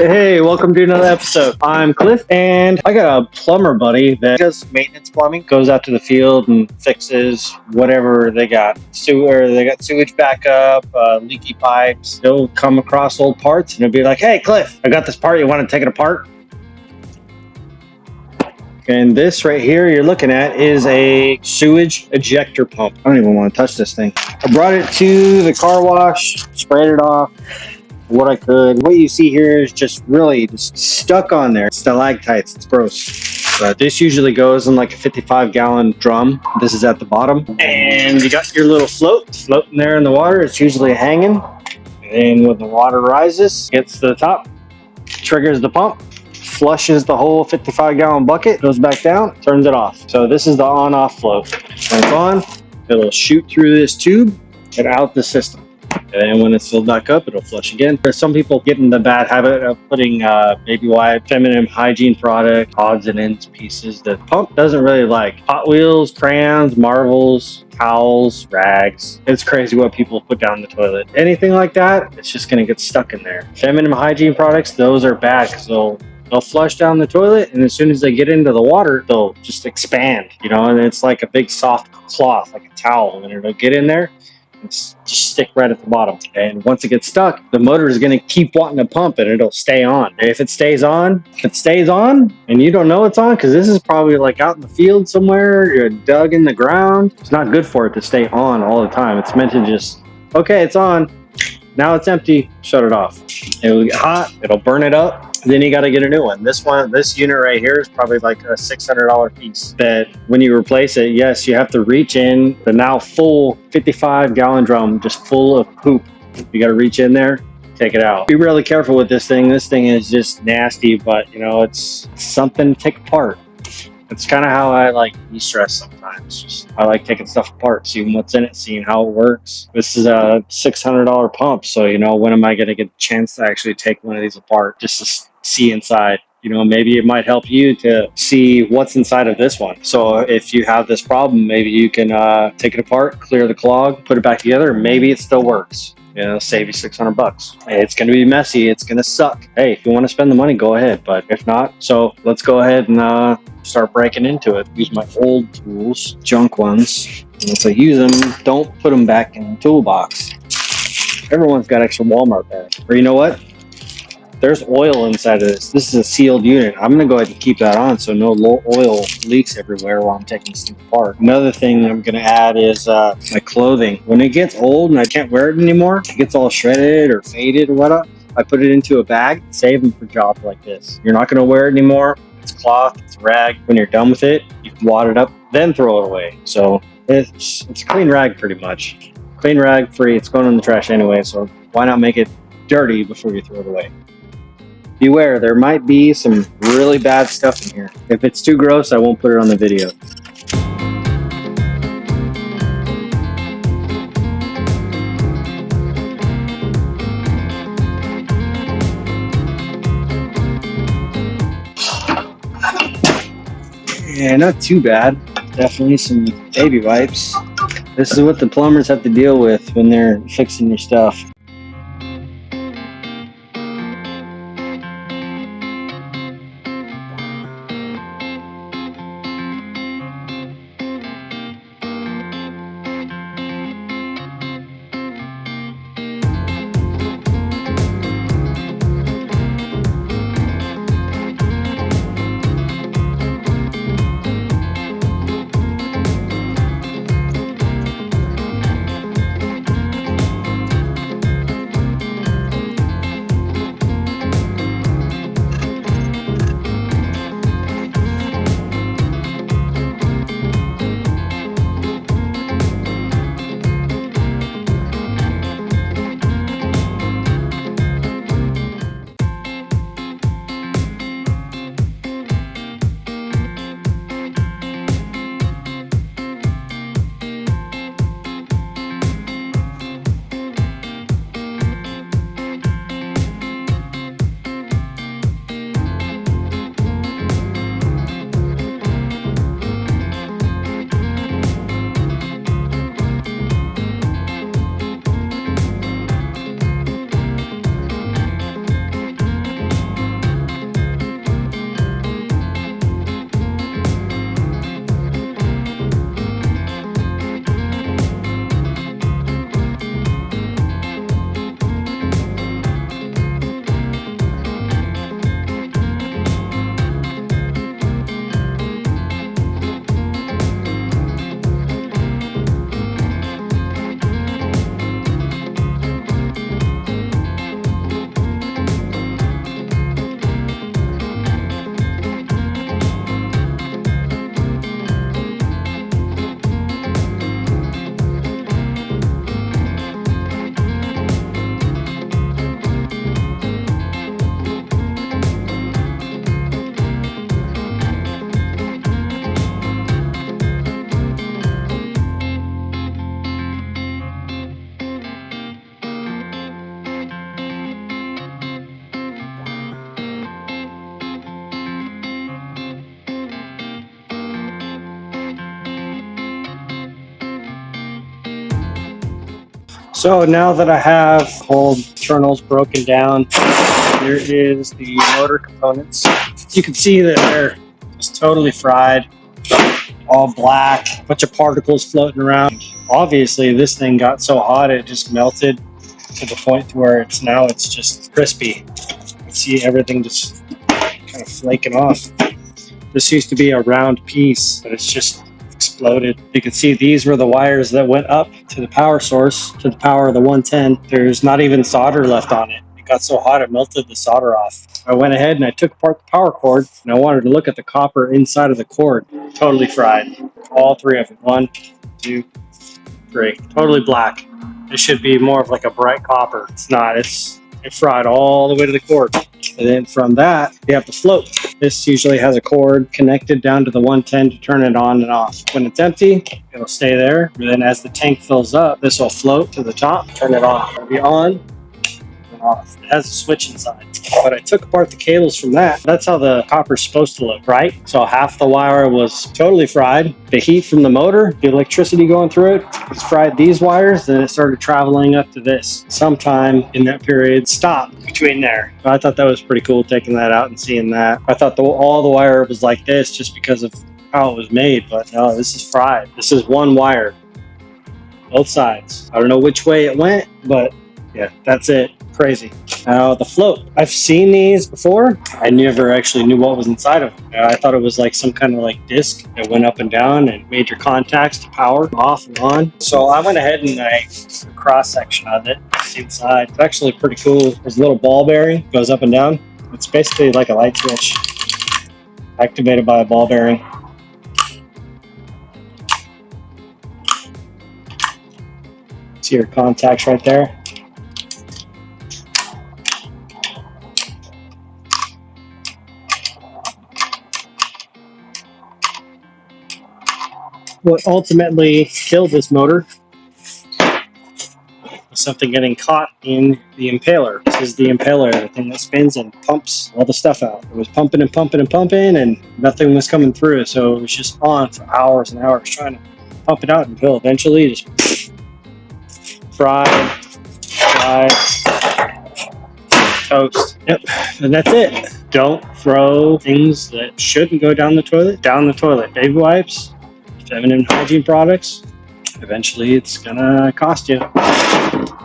Hey, welcome to another episode. I'm Cliff, and I got a plumber buddy that does maintenance plumbing, goes out to the field and fixes whatever they got. They got sewage backup, leaky pipes. They'll come across old parts and they'll be like, "Hey, Cliff, I got this part. You want to take it apart?" And this right here you're looking at is a sewage ejector pump. I don't even want to touch this thing. I brought it to the car wash, sprayed it off what I could. What you see here is just really just stuck on there. Stalactites. It's gross. But this usually goes in like a 55-gallon drum. This is at the bottom. And you got your little floating there in the water. It's usually hanging. And when the water rises, gets to the top, triggers the pump, flushes the whole 55-gallon bucket, goes back down, turns it off. So this is the on-off flow. When it's on, it'll shoot through this tube and out the system. And when it's filled back up, it'll flush again. There's some people get in the bad habit of putting baby wipe, feminine hygiene product, odds and ends pieces that the pump doesn't really like. Hot Wheels, crayons, marbles, towels, rags. It's crazy what people put down the toilet. Anything like that, it's just going to get stuck in there. Feminine hygiene products, those are bad because they'll flush down the toilet, and as soon as they get into the water, they'll just expand, and it's like a big soft cloth, like a towel, and it'll get in there and just stick right at the bottom. And once it gets stuck, the motor is going to keep wanting to pump, and it'll stay on. If it stays on, and you don't know it's on, because this is probably like out in the field somewhere, you're dug in the ground, it's not good for it to stay on all the time. It's meant to just, okay, it's on, now it's empty, shut it off. It'll get hot, it'll burn it up. Then you got to get a new one. This unit right here is probably like a $600 piece that when you replace it, yes, you have to reach in the now full 55-gallon drum, just full of poop. You got to reach in there, take it out. Be really careful with this thing. This thing is just nasty, but it's something to take apart. It's kind of how I like de-stress sometimes. I like taking stuff apart, seeing what's in it, seeing how it works. This is a $600 pump, so when am I going to get a chance to actually take one of these apart just to see inside? Maybe it might help you to see what's inside of this one. So if you have this problem, maybe you can take it apart, clear the clog, put it back together, and maybe it still works. Save you $600. It's going to be messy. It's going to suck. Hey, if you want to spend the money, go ahead. But if not, so let's go ahead and start breaking into it. Use my old tools, junk ones. And once I use them, don't put them back in the toolbox. Everyone's got extra Walmart bags. Or you know what? There's oil inside of this. This is a sealed unit. I'm going to go ahead and keep that on so no oil leaks everywhere while I'm taking this thing apart. Another thing I'm going to add is my clothing. When it gets old and I can't wear it anymore, it gets all shredded or faded or whatnot, I put it into a bag, save them for jobs like this. You're not going to wear it anymore. It's cloth, it's rag. When you're done with it, you can wad it up, then throw it away. So it's a clean rag pretty much. Clean rag free. It's going in the trash anyway, so why not make it dirty before you throw it away? Beware, there might be some really bad stuff in here. If it's too gross, I won't put it on the video. Yeah, not too bad. Definitely some baby wipes. This is what the plumbers have to deal with when they're fixing your stuff. So now that I have all the internals broken down, here is the motor components. You can see that they're just totally fried, all black, bunch of particles floating around. Obviously, this thing got so hot it just melted to the point to where it's just crispy. You can see everything just kind of flaking off. This used to be a round piece, but it's just exploded. You can see these were the wires that went up to the power source, to the power of the 110. There's not even solder left on it. It got so hot it melted the solder off. I went ahead and I took apart the power cord, and I wanted to look at the copper inside of the cord. Totally fried. All three of them. 1, 2, 3. Totally black. This should be more of like a bright copper. It's not. It fried all the way to the cord. And then from that, you have the float. This usually has a cord connected down to the 110 to turn it on and off. When it's empty, it'll stay there. And then as the tank fills up, this will float to the top, turn it on. It'll be on and off. It has a switch inside. But I took apart the cables from that. That's how the copper's supposed to look, right? So half the wire was totally fried. The heat from the motor, the electricity going through it, it's fried these wires, then it started traveling up to this. Sometime in that period, stopped between there. So I thought that was pretty cool, taking that out and seeing that. I thought all the wire was like this just because of how it was made, but no, this is fried. This is one wire, both sides. I don't know which way it went, but yeah, that's it. Crazy. Now the float, I've seen these before. I never actually knew what was inside of them. I thought it was like some kind of like disc that went up and down and made your contacts to power off and on. So I went ahead and I took a cross section of it. See inside. It's actually pretty cool. There's a little ball bearing, goes up and down. It's basically like a light switch activated by a ball bearing. See your contacts right there. What ultimately killed this motor was something getting caught in the impaler. This is the impaler, the thing that spins and pumps all the stuff out. It was pumping and pumping and pumping, and nothing was coming through. So it was just on for hours and hours trying to pump it out until eventually it just fried, toast. Yep, and that's it. Don't throw things that shouldn't go down the toilet. Baby wipes, feminine hygiene products, eventually it's gonna cost you.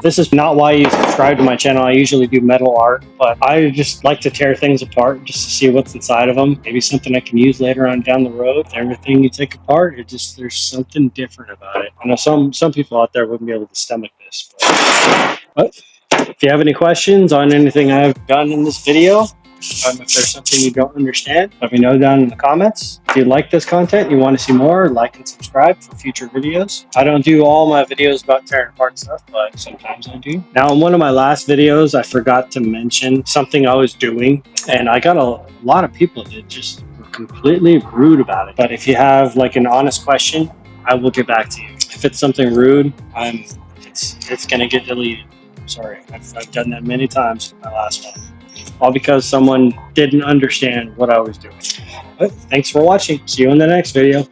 This is not why you subscribe to my channel. I usually do metal art, but I just like to tear things apart just to see what's inside of them. Maybe something I can use later on down the road. Everything you take apart, there's something different about it. I know some people out there wouldn't be able to stomach this, but if you have any questions on anything I've done in this video, if there's something you don't understand, let me know down in the comments. If you like this content and you want to see more, like and subscribe for future videos. I don't do all my videos about tearing apart stuff, but sometimes I do. Now, in one of my last videos, I forgot to mention something I was doing, and I got a lot of people that just were completely rude about it. But if you have like an honest question, I will get back to you. If it's something rude, it's gonna get deleted. Sorry, I've done that many times with my last one. All because someone didn't understand what I was doing. But thanks for watching. See you in the next video.